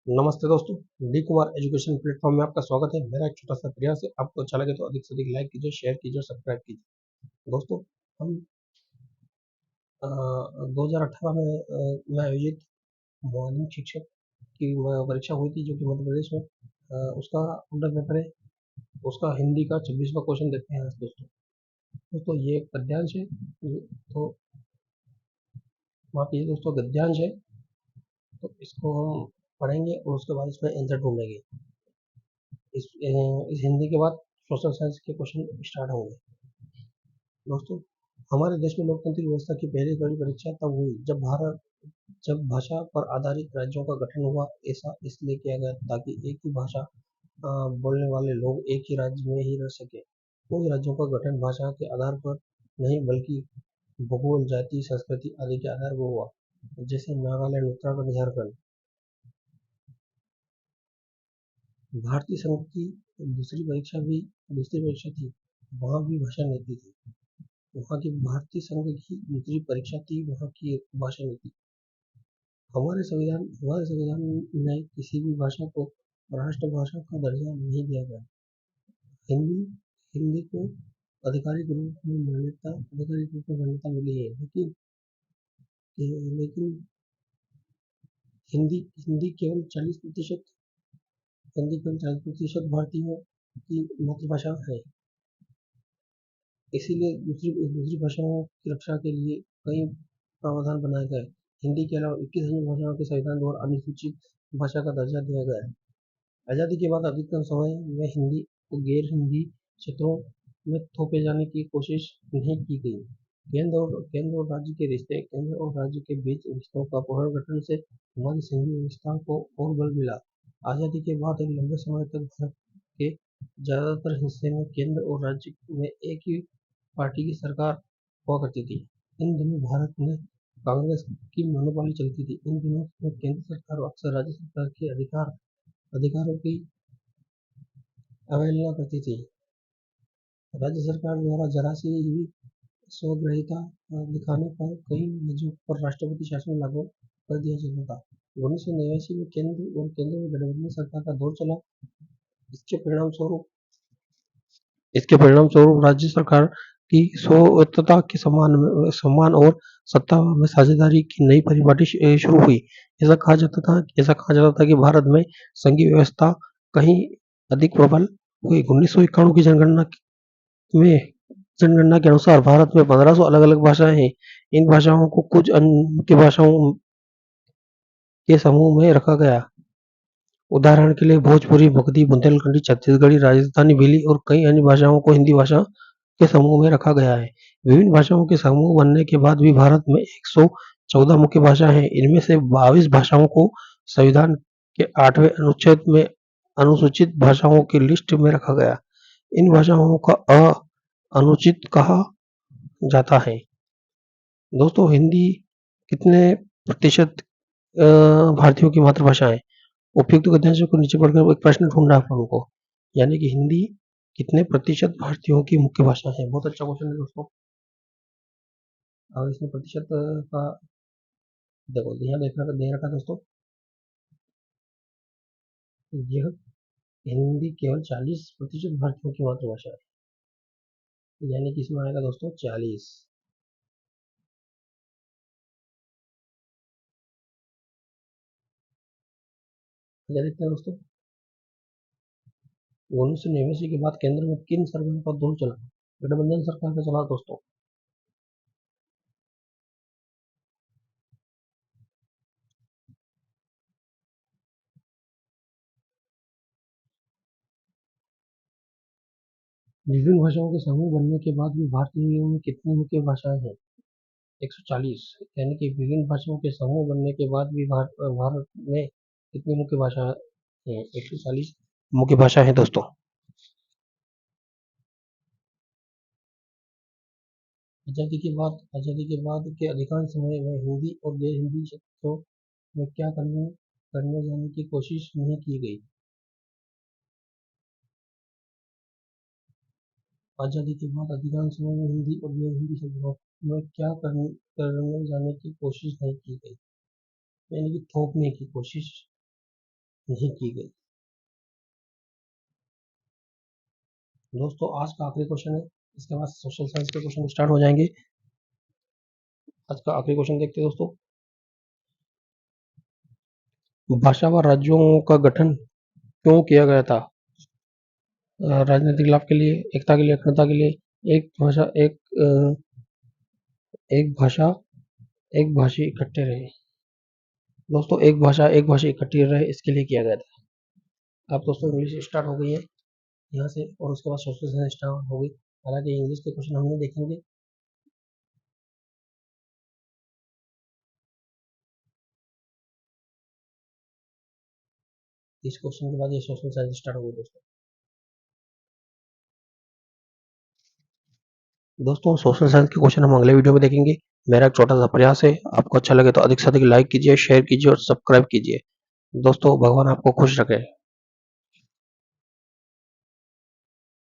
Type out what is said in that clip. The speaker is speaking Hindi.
नमस्ते दोस्तों, डी कुमार एजुकेशन प्लेटफॉर्म में आपका स्वागत है। मेरा एक छोटा सा प्रयास है, आपको अच्छा लगे तो अधिक से अधिक लाइक कीजिए, शेयर कीजिए और सब्सक्राइब कीजिए। दोस्तों, हम 2018 में आयोजित माध्यमिक शिक्षक की परीक्षा हुई थी, जो कि मध्य प्रदेश में उसका अंडर पेपर है। उसका हिंदी का 26वां क्वेश्चन देखते हैं आज दोस्तों। दोस्तों, ये एक गद्यांश है, तो माफ कीजिए दोस्तों, गद्यांश है। तो इसको हम पढ़ेंगे और उसके बाद इसमें आंसर ढूंढेंगे। इस हिंदी के बाद सोशल साइंस के क्वेश्चन स्टार्ट होंगे। दोस्तों, हमारे देश में लोकतांत्रिक व्यवस्था की पहली बड़ी परीक्षा तब हुई जब भाषा पर आधारित राज्यों का गठन हुआ। ऐसा इसलिए किया गया ताकि एक ही भाषा बोलने वाले लोग एक ही राज्य में ही रह सके। कुछ राज्यों का गठन भाषा के आधार पर नहीं, बल्कि भूगोल, जाति, संस्कृति आदि के आधार पर हुआ, जैसे नागालैंड, उत्तराखंड, झारखंड। भारतीय संघ की दूसरी परीक्षा थी, वहाँ भी भाषा नीति थी। वहाँ की भारतीय संघ की दूसरी परीक्षा थी, वहाँ की भाषा नीति। हमारे संविधान में किसी भी भाषा को राष्ट्रभाषा का दर्जा नहीं दिया गया। हिंदी हिंदी को आधिकारिक रूप में मान्यता मिली है, लेकिन हिंदी हिंदी केवल 40% भारतीयों की मातृभाषा है। इसीलिए दूसरी भाषाओं की रक्षा के लिए कई प्रावधान बनाए गए। हिंदी के अलावा 21 अन्य भाषाओं के संविधान द्वारा अनुसूचित भाषा का दर्जा दिया गया है। आज़ादी के बाद अधिकतम समय में हिंदी को गैर हिंदी क्षेत्रों में थोपे जाने की कोशिश नहीं की गई। केंद्र और राज्य के रिश्ते केंद्र और राज्य के बीच रिश्तों का पुनर्गठन से हमारी संघीय व्यवस्था को और बल मिला। आज़ादी के बाद एक लंबे समय तक भारत के ज्यादातर हिस्से में केंद्र और राज्य में एक ही पार्टी की सरकार हुआ करती थी। इन दिनों भारत में कांग्रेस की मोनोपोली चलती थी। इन दिनों में केंद्र सरकार अक्सर राज्य सरकार के अधिकारों की अवहेलना करती थी। राज्य सरकार द्वारा जरा सी भी स्वग्रहिता दिखाने पर कई राज्यों पर राष्ट्रपति शासन लागू कर दिया जाता था। 1989 में केंद्र में गठबंधन सरकार का दौर चला। इसके परिणाम स्वरूप इसके परिणामस्वरूप राज्य सरकार की स्वायत्तता के सम्मान और सत्ता में साझेदारी की नई परिपाटी शुरू हुई। ऐसा कहा जाता था कि भारत में संघीय व्यवस्था कहीं अधिक प्रबल हुई। 1991 की जनगणना के अनुसार भारत में 1500 अलग-अलग भाषाएं हैं। इन भाषाओं को कुछ अन्य मुख्य भाषाओं के समूह में रखा गया। उदाहरण के लिए भोजपुरी, मगधी, बुंदेलखंडी, छत्तीसगढ़ी, राजस्थानी, भिली और कई अन्य भाषाओं को हिंदी भाषा के समूह में रखा गया है। विभिन्न भाषाओं के समूह बनने के बाद भी भारत में 114 मुख्य भाषा हैं। इनमें से 22 भाषाओं को संविधान के 8वें अनुच्छेद में अनुसूचित भाषाओं की लिस्ट में रखा गया। इन भाषाओं का अनुचित कहा जाता है। दोस्तों, हिंदी कितने प्रतिशत भारतीयों की मातृभाषा है? उपयुक्त गद्यांशों को नीचे पढ़कर एक प्रश्न ढूंढना है अपन को, यानी कि हिंदी कितने प्रतिशत भारतीयों की मुख्य भाषा है। बहुत अच्छा क्वेश्चन है दोस्तों। और इसमें प्रतिशत का देखो यहाँ दे रखा दोस्तों। यह हिंदी केवल 40% भारतीयों की मातृभाषा है, यानी कि इसमें आएगा दोस्तों 40। क्या देखते हैं दोस्तों, 1989 के बाद केंद्र में किन सरकार का दौर चला? गठबंधन सरकार का चला दोस्तों। विभिन्न भाषाओं के समूह बनने के बाद भी भारतीयों में कितनी मुख्य भाषाएं हैं? 140, यानी कि विभिन्न भाषाओं के समूह बनने के बाद भी भारत में कितनी मुख्य भाषा है? 140 मुख्य भाषा है दोस्तों। आजादी के बाद के अधिकांश समय में हिंदी और गैर हिंदी क्षेत्रों में क्या करने जाने की कोशिश नहीं की गई। आजादी के बाद अधिकांश समय में हिंदी और गैर हिंदी क्षेत्रों में क्या करने जाने की कोशिश नहीं की गई, यानी कि थोपने की कोशिश नहीं की गई। दोस्तों आज का आखिरी क्वेश्चन है, इसके बाद सोशल साइंस के क्वेश्चन स्टार्ट हो जाएंगे। आज का आखिरी क्वेश्चन देखते हैं दोस्तों। भाषा व राज्यों का गठन क्यों किया गया था? राजनीतिक लाभ के लिए, एकता के लिए, अखंडता के लिए, एक भाषा एक भाषा एक भाषी इकट्ठे रहे। दोस्तों एक भाषा एक भाषी इकट्ठी रहे, इसके लिए किया गया था। अब दोस्तों इंग्लिश स्टार्ट हो गई है यहाँ से, और उसके बाद सोशल साइंस स्टार्ट हो गई। हालांकि इंग्लिश के क्वेश्चन हम नहीं देखेंगे। इस क्वेश्चन के बाद ये सोशल साइंस स्टार्ट हो गई दोस्तों। दोस्तों सोशल साइंस के क्वेश्चन हम अगले वीडियो में देखेंगे। मेरा एक छोटा सा प्रयास है, आपको अच्छा लगे तो अधिक से अधिक लाइक कीजिए, शेयर कीजिए और सब्सक्राइब कीजिए। दोस्तों भगवान आपको खुश रखे।